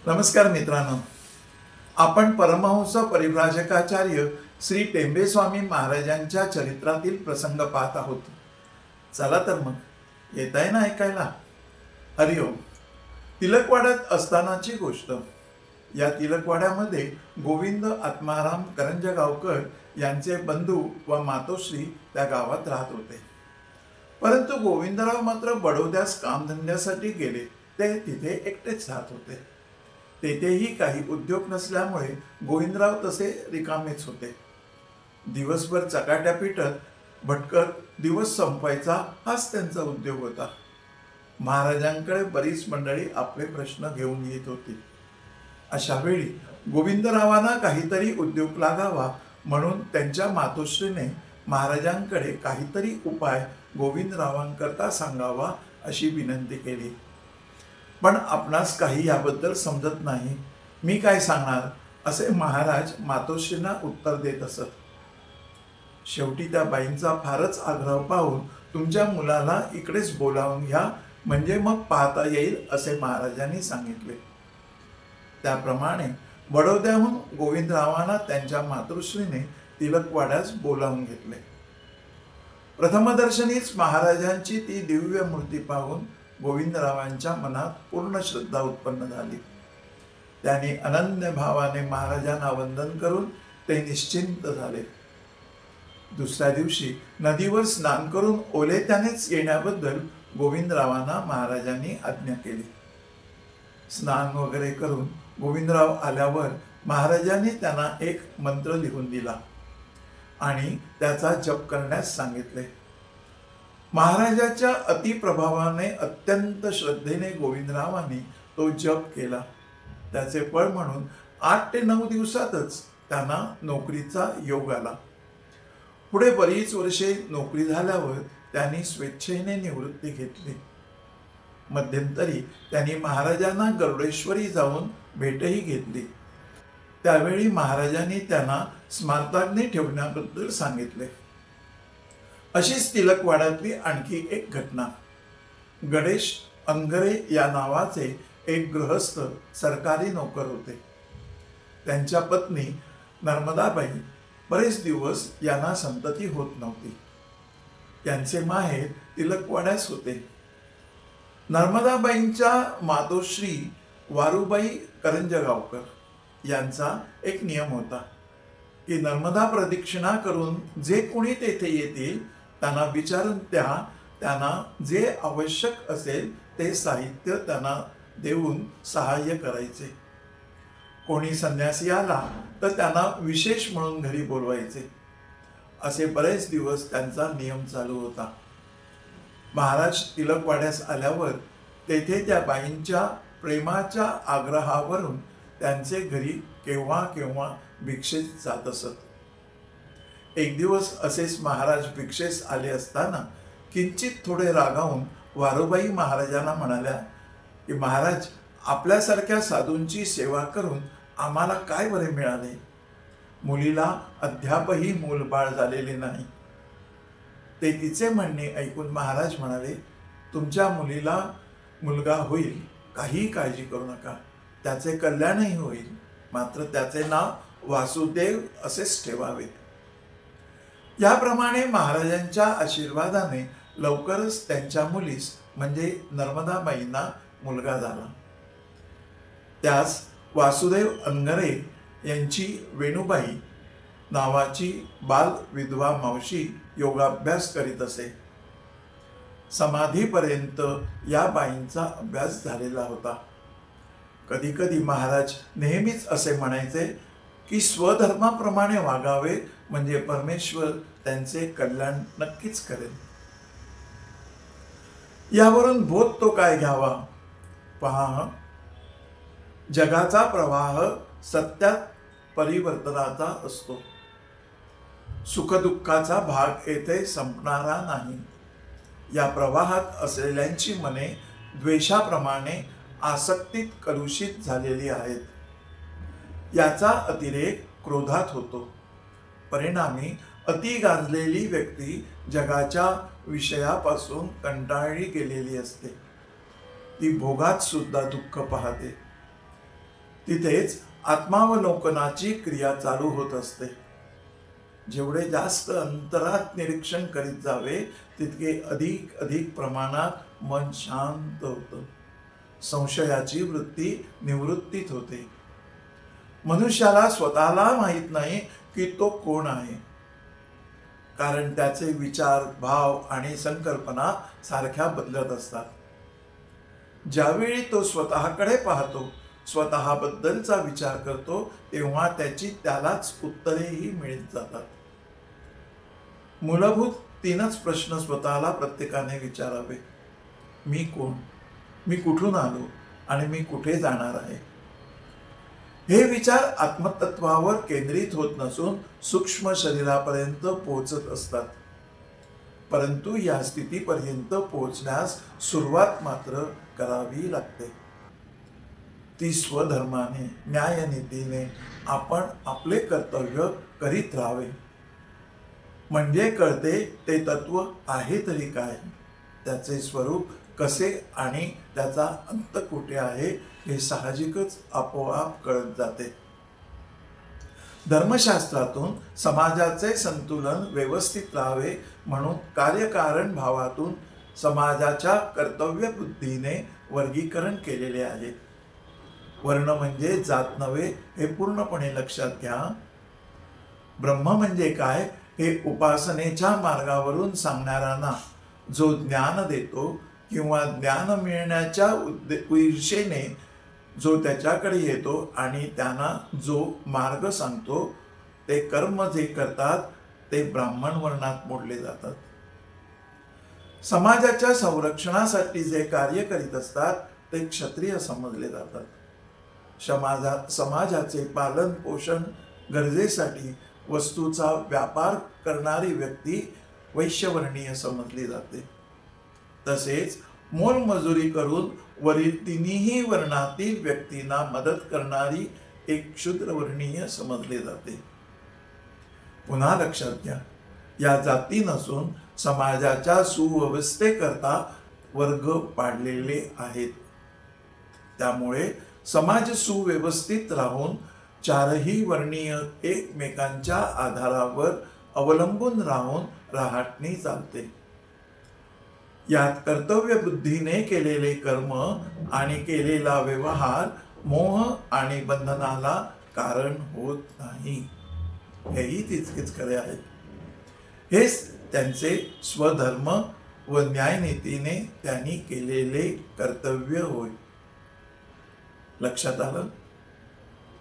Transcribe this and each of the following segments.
नमस्कार मित्रांनो, आपण परमहंस परिव्राजकाचार्य श्री टेंबेस्वामी महाराजांच्या चरित्रातील प्रसंग पाहत आहोत. चला तर मग येत आहे ना ऐकायला. हरिओम. तिलकवाड्यात असतानाची गोष्ट. या तिलकवाड्यामध्ये गोविंद आत्माराम करंजगावकर यांचे बंधू व मातोश्री त्या गावात राहत होते. परंतु गोविंदराव मात्र बडोद्यास कामधंद्यासाठी गेले. ते तिथे एकटेच राहत होते. तेथेही काही उद्योग नसल्यामुळे गोविंदराव तसे रिकामेच होते. दिवसभर चकाट्या पिटत भटकत दिवस संपवायचा हाच त्यांचा उद्योग होता. महाराजांकडे बरीच मंडळी आपले प्रश्न घेऊन येत होती. अशा वेळी गोविंदरावांना काहीतरी उद्योग लागावा म्हणून त्यांच्या मातोश्रीने महाराजांकडे काहीतरी उपाय गोविंदरावांकरता सांगावा अशी विनंती केली. पण आपणास काही याबद्दल समजत नाही, मी काय सांगणार असे महाराज मातोश्रींना उत्तर देत असत. शेवटी त्या बाईंचा फारच आग्रह पाहून तुमच्या मुलाला इकडेच बोलावून घ्या, म्हणजे मग पाहता येईल असे महाराजांनी सांगितले. त्याप्रमाणे बडोद्याहून गोविंदरावांना त्यांच्या मातोश्रीने तिलकवाड्यास बोलावून घेतले. प्रथमदर्शनीच महाराजांची ती दिव्य मूर्ती पाहून गोविंदरावांच्या मनात पूर्ण श्रद्धा उत्पन्न झाली. त्यांनी अनन्य भावाने महाराजांना वंदन करून ते निश्चिंत झाले. दुसऱ्या दिवशी नदीवर स्नान करून ओले त्यानेच येण्याबद्दल गोविंदरावांना महाराजांनी आज्ञा केली. स्नान वगैरे करून गोविंदराव आल्यावर महाराजांनी त्यांना एक मंत्र लिहून दिला आणि त्याचा जप करण्यास सांगितले. महाराजाच्या अतिप्रभावाने अत्यंत श्रद्धेने गोविंदरावांनी तो जप केला. त्याचे फळ म्हणून 8 ते 9 दिवसातच त्यांना नोकरीचा योग आला. पुढे बरीच वर्षे नोकरी झाल्यावर त्यांनी स्वेच्छेने निवृत्ती घेतली. मध्यंतरी त्यांनी महाराजांना गरुडेश्वरी जाऊन भेटही घेतली. त्यावेळी महाराजांनी त्यांना स्मारकाग्नी ठेवण्याबद्दल सांगितले. अशीच तिलकवाड्यातली आणखी एक घटना. गणेश अंगरे या नावाचे एक गृहस्थ सरकारी नोकर होते. त्यांच्या पत्नी नर्मदाबाई बरेच दिवस यांना संतती होत नव्हती. त्यांचे माहेर तिलकवाड्यास होते. नर्मदाबाईंच्या मातोश्री वारुबाई करंजगावकर यांचा एक नियम होता की नर्मदा प्रदक्षिणा करून जे कोणी तेथे येतील त्यांना विचारून त्यांना जे आवश्यक असेल ते साहित्य त्यांना देऊन सहाय्य करायचे. कोणी संन्यासी आला तर त्यांना विशेष म्हणून घरी बोलवायचे. असे बरेच दिवस त्यांचा नियम चालू होता. महाराज तिलकवाड्यास आल्यावर तेथे त्या बाईंच्या प्रेमाच्या आग्रहावरून त्यांचे घरी केव्हा केव्हा भिक्षेस जात असत. एक दिवस असेच महाराज भिक्षेस आले असताना किंचित थोडे रागावून वारुबाई महाराजांना म्हणाल्या की महाराज, आपल्यासारख्या साधूंची सेवा करून आम्हाला काय बरे मिळाले? मुलीला अद्यापही मूलबाळ झालेले नाही. ते तिचे म्हणणे ऐकून महाराज म्हणाले, तुमच्या मुलीला मुलगा होईल, काही काळजी करू नका, त्याचे कल्याणही होईल, मात्र त्याचे नाव वासुदेव असेच ठेवावे. याप्रमाणे महाराजांच्या आशीर्वादाने लवकरच त्यांच्या मुलीस म्हणजे नर्मदाबाईंना मुलगा झाला. त्यास वासुदेव अंगरे यांची वेणुबाई नावाची बाल विधवा मावशी योगाभ्यास करीत असे. समाधीपर्यंत या बाईंचा अभ्यास झालेला होता. कधी कधी महाराज नेहमीच असे म्हणायचे की स्वधर्माप्रमाणे वागावे म्हणजे परमेश्वर त्यांचे कल्याण नक्कीच करेल. यावरून बोध तो काय घ्यावा? पहा, जगाचा प्रवाह सत्यात परिवर्तनाचा असतो. सुखदुःखाचा भाग येथे संपणारा नाही. या प्रवाहात असलेल्यांची मने द्वेषाप्रमाणे आसक्तीत कलुषित झालेली आहेत. याचा अतिरेक क्रोधात होतो. परिणामी अति गाजलेली व्यक्ती जगाच्या विषयापासून कंटाळली गेलेली असते. ती भोगात सुद्धा दुःख पाहते. तिथेच आत्मावलोकनाची क्रिया चालू होत असते. जेवढे जास्त अंतरात निरीक्षण करीत जावे तितके अधिक अधिक प्रमाणात मन शांत होतं. संशयाची वृत्ती निवृत्तीत होते. मनुष्याला स्वतःला माहीत नाही की तो कोण आहे, कारण त्याचे विचार, भाव आणि संकल्पना सारख्या बदलत असतात. ज्यावेळी तो स्वतःकडे पाहतो, स्वतःबद्दलचा विचार करतो, तेव्हा त्यालाच उत्तरेही मिळत जातात. मूलभूत 3च प्रश्न स्वतःला प्रत्येकाने विचारावे. मी कोण? मी कुठून आलो? आणि मी कुठे जाणार आहे? हे विचार आत्मतत्वावर केंद्रित होत नसून सूक्ष्म शरीरापर्यंत पोहोचत असतात. परंतु या स्थितीपर्यंत पोहोचण्यास सुरुवात मात्र करावी लागते. ती स्वधर्माने, न्यायनीतीने आपण आपले कर्तव्य करीत राहावे. म्हणजे कळते ते तत्व आहे तरी काय, त्याचे स्वरूप कसे आणि त्याचा अंत कुठे आहे हे साहजिकच आपोआप कळत जाते. धर्मशास्त्रातून समाजाचे संतुलन व्यवस्थित राहावे म्हणून कार्यकारण भावातून समाजाच्या कर्तव्य बुद्धीने वर्गीकरण केलेले आहे. वर्ण म्हणजे जात नव्हे हे पूर्णपणे लक्षात घ्या. ब्रह्म म्हणजे काय हे उपासनेच्या मार्गावरून सांगणाऱ्यांना जो ज्ञान देतो किंवा ज्ञान मिळण्याच्या ईर्षेने जो त्याच्याकडे येतो आणि त्यांना जो मार्ग सांगतो, ते कर्म जे करतात ते ब्राह्मण वर्णात मोडले जातात. समाजाच्या संरक्षणासाठी जे कार्य करीत असतात ते क्षत्रिय समजले जातात. समाजाचे पालन पोषण गरजेसाठी वस्तूचा व्यापार करणारी व्यक्ती वैश्यवर्णीय समजली जाते. तसेच मोलमजुरी करून वरील 3ही वर्णातील व्यक्तींना मदत करणारी एक क्षुद्रवर्णीय समजले जाते. पुन्हा लक्षात घ्या, या जाती नसून समाजाच्या सुव्यवस्थेकरता वर्ग पाडलेले आहेत. त्यामुळे समाज सुव्यवस्थित राहून 4ही वर्णीय एकमेकांच्या आधारावर अवलंबून राहून राहटणी चालते. यात कर्तव्य बुद्धीने केलेले कर्म आणि केलेला व्यवहार मोह आणि बंधनाला कारण होत नाही. हेही तितकेच खरे आहे. हेच त्यांचे स्वधर्म व न्यायनीतीने त्यांनी केलेले कर्तव्य होय. लक्षात आलं?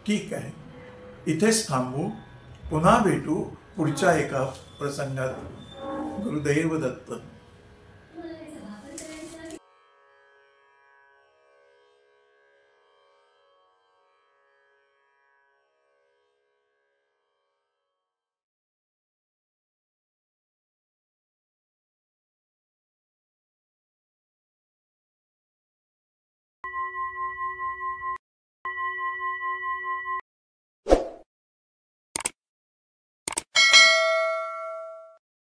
ठीक आहे, इथेच थांबू. पुन्हा भेटू पुढच्या एका प्रसंगात. गुरुदेव दत्त.